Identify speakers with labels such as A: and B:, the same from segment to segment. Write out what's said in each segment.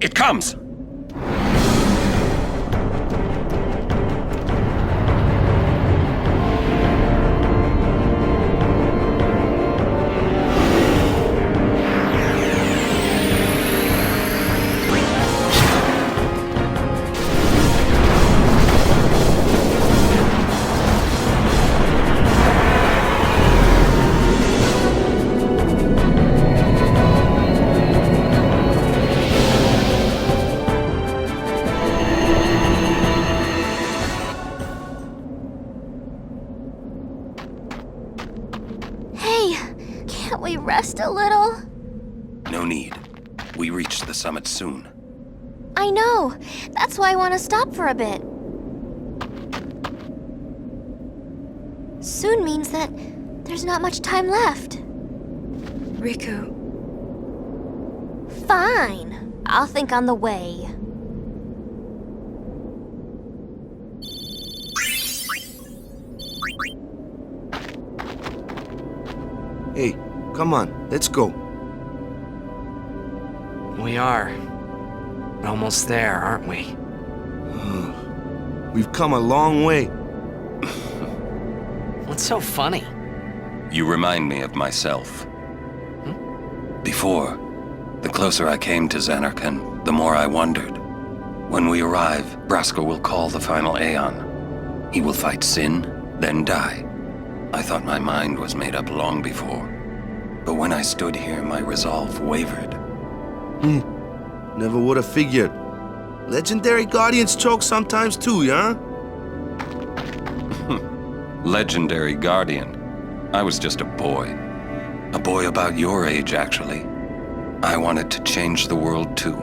A: It comes!
B: Rest a little?
A: No need. We reach the summit soon.
B: I know. That's why I want to stop for a bit. Soon means that there's not much time left.
C: Riku.
B: Fine. I'll think on the way.
D: Hey, come on, let's go.
E: We are. Almost there, aren't we?
D: We've come a long way.
E: What's so funny?
A: You remind me of myself. Before, the closer I came to Zanarkand, the more I wondered. When we arrive, Braska will call the final Aeon. He will fight sin, then die. I thought my mind was made up long before. But when I stood here, my resolve wavered.
D: Never would have figured. Legendary Guardians choke sometimes too, yeah?
A: Legendary Guardian. I was just a boy. A boy about your age, actually. I wanted to change the world too.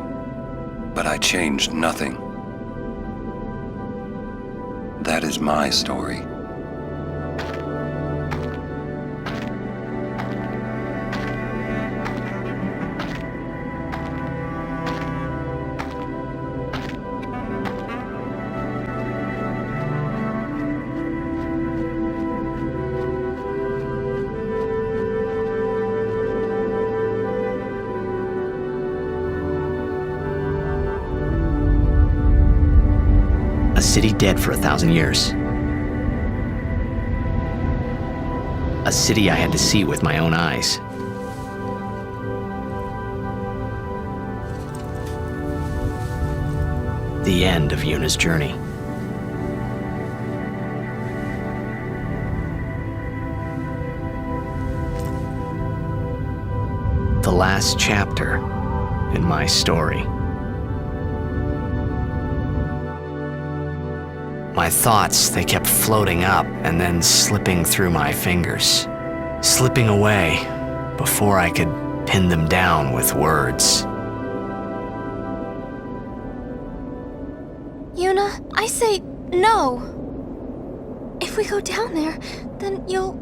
A: But I changed nothing. That is my story.
E: A city dead for 1,000 years. A city I had to see with my own eyes. The end of Yuna's journey. The last chapter in my story. My thoughts, they kept floating up and then slipping through my fingers, slipping away before I could pin them down with words.
B: Yuna, I say no. If we go down there, then you'll...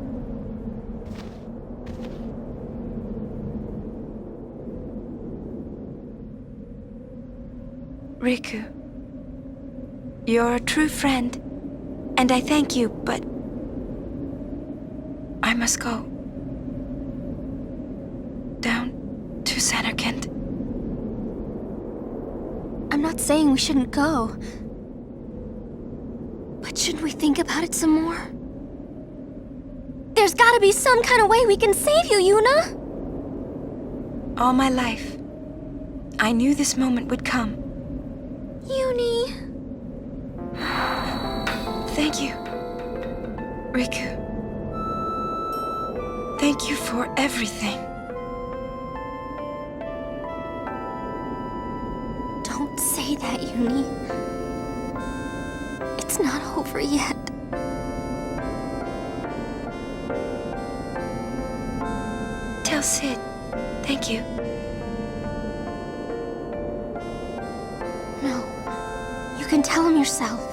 C: Riku. You're a true friend, and I thank you, but I must go. Down to Zanarkand.
B: I'm not saying we shouldn't go. But shouldn't we think about it some more? There's gotta be some kind of way we can save you, Yuna!
C: All my life, I knew this moment would come.
B: Yuni...
C: Thank you, Riku. Thank you for everything.
B: Don't say that, Yuni. It's not over yet.
C: Tell Sid, thank you.
B: No, you can tell him yourself.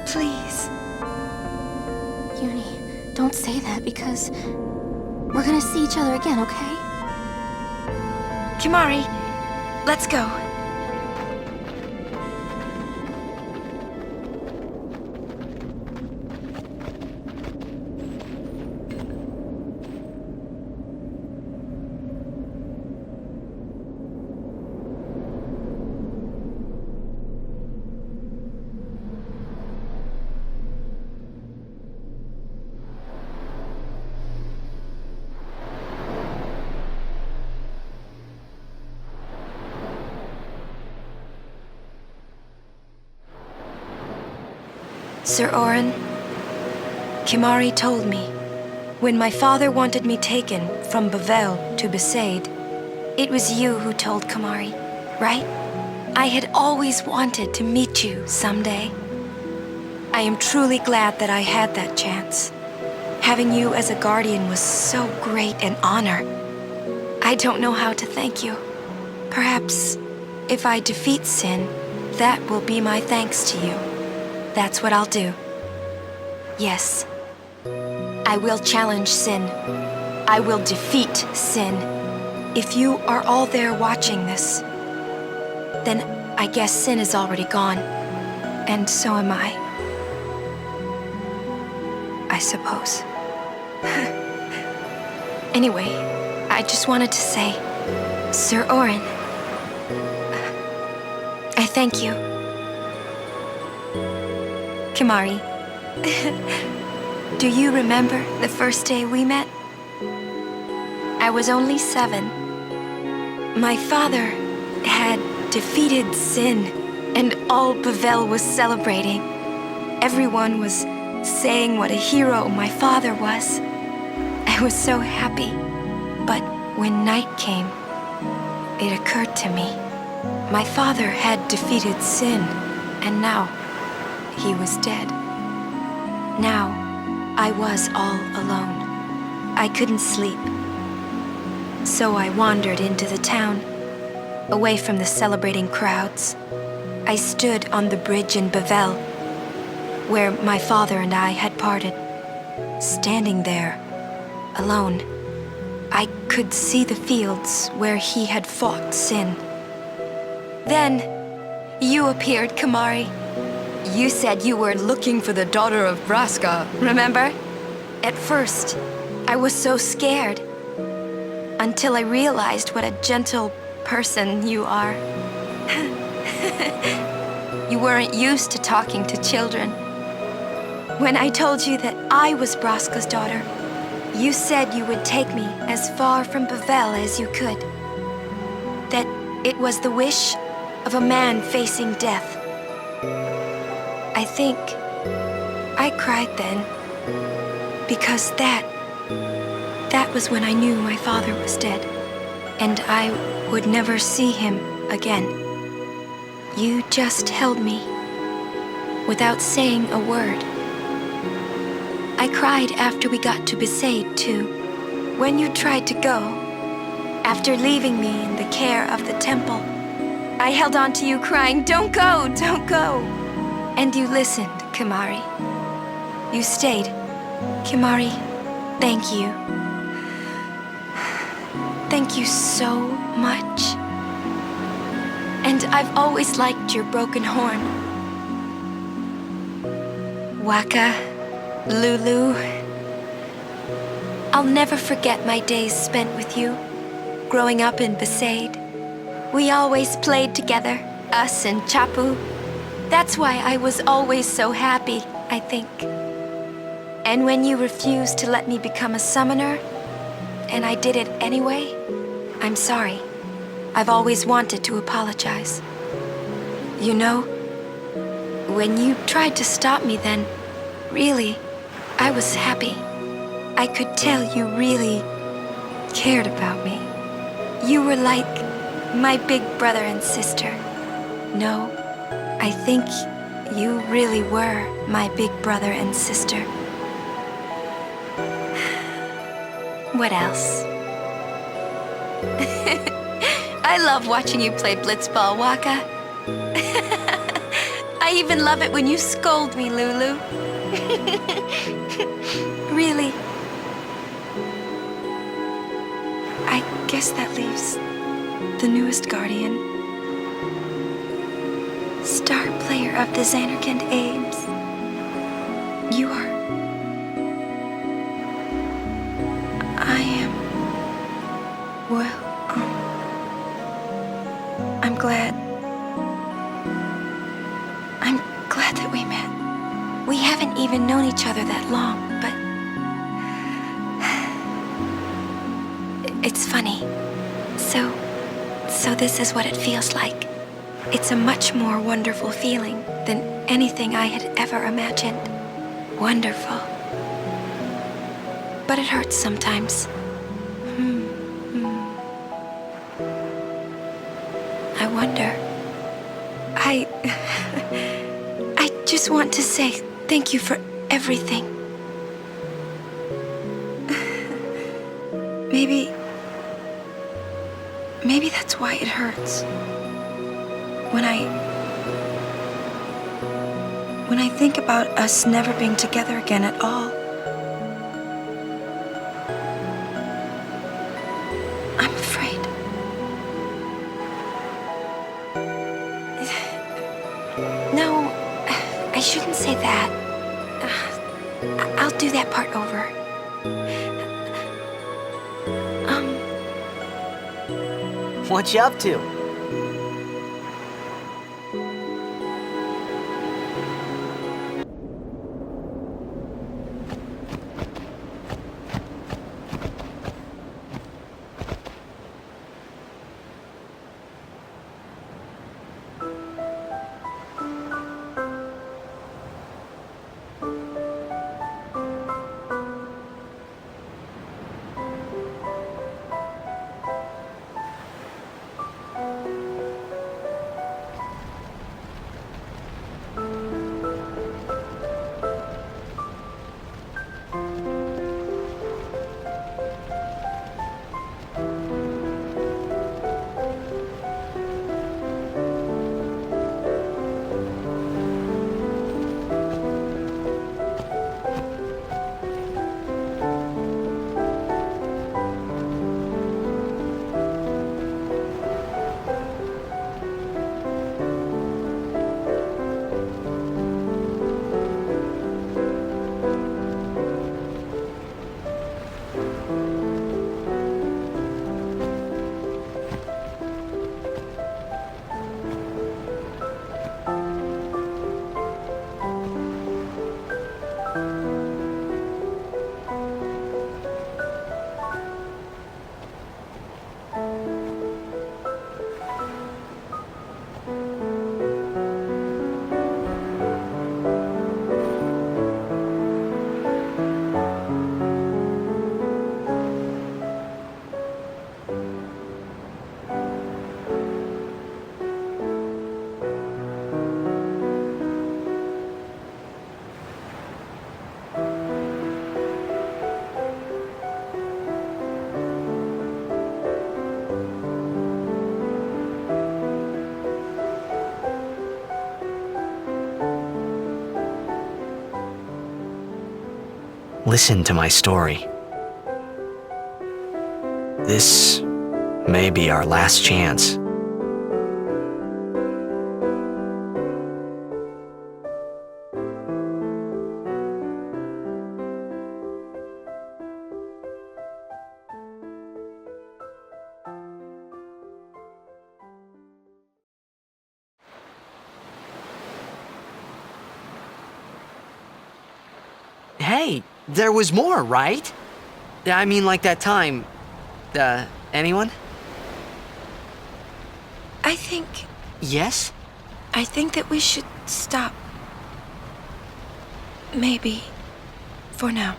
C: Please.
B: Yuni, don't say that because we're gonna see each other again, okay?
C: Kimari, let's go. Sir Orin, Kimahri told me, when my father wanted me taken from Bavel to Besaid, it was you who told Kimahri, right? I had always wanted to meet you someday. I am truly glad that I had that chance. Having you as a guardian was so great an honor. I don't know how to thank you. Perhaps, if I defeat Sin, that will be my thanks to you. That's what I'll do. Yes. I will challenge Sin. I will defeat Sin. If you are all there watching this, then I guess Sin is already gone. And so am I. I suppose. Anyway, I just wanted to say, Sir Orin, I thank you. Kimahri, do you remember the first day we met? I was only 7. My father had defeated Sin, and all Bavel was celebrating. Everyone was saying what a hero my father was. I was so happy. But when night came, it occurred to me. My father had defeated Sin, and now he was dead. Now I was all alone. I couldn't sleep. So I wandered into the town, away from the celebrating crowds. I stood on the bridge in Bavel, where my father and I had parted. Standing there, alone, I could see the fields where he had fought Sin. Then, you appeared, Kimahri. You said you were looking for the daughter of Braska, remember? At first, I was so scared, until I realized what a gentle person you are. You weren't used to talking to children. When I told you that I was Braska's daughter, you said you would take me as far from Bavel as you could. That it was the wish of a man facing death. I think I cried then, because that was when I knew my father was dead, and I would never see him again. You just held me, without saying a word. I cried after we got to Besaid, too. When you tried to go, after leaving me in the care of the temple, I held on to you crying, "Don't go, don't go!" And you listened, Kimahri. You stayed. Kimahri, thank you. Thank you so much. And I've always liked your broken horn. Waka, Lulu, I'll never forget my days spent with you, growing up in Besaid. We always played together, us and Chapu. That's why I was always so happy, I think. And when you refused to let me become a summoner, and I did it anyway, I'm sorry. I've always wanted to apologize. You know, when you tried to stop me then, really, I was happy. I could tell you really cared about me. You were like my big brother and sister. No, I think you really were my big brother and sister. What else? I love watching you play blitzball, Waka. I even love it when you scold me, Lulu. Really. I guess that leaves the newest guardian. Star player of the Zanarkand Ames. You are... I am... Well, I'm glad that we met. We haven't even known each other that long, but... It's funny. So this is what it feels like. It's a much more wonderful feeling than anything I had ever imagined. Wonderful. But it hurts sometimes. I wonder. I just want to say thank you for everything. Maybe that's why it hurts. When I think about us never being together again at all, I'm afraid. No, I shouldn't say that. I'll do that part over.
F: What you up to?
E: Listen to my story. This may be our last chance.
F: Hey, there was more, right? I mean, like that time. Anyone?
C: I think
F: Yes?
C: that we should stop. Maybe. For now.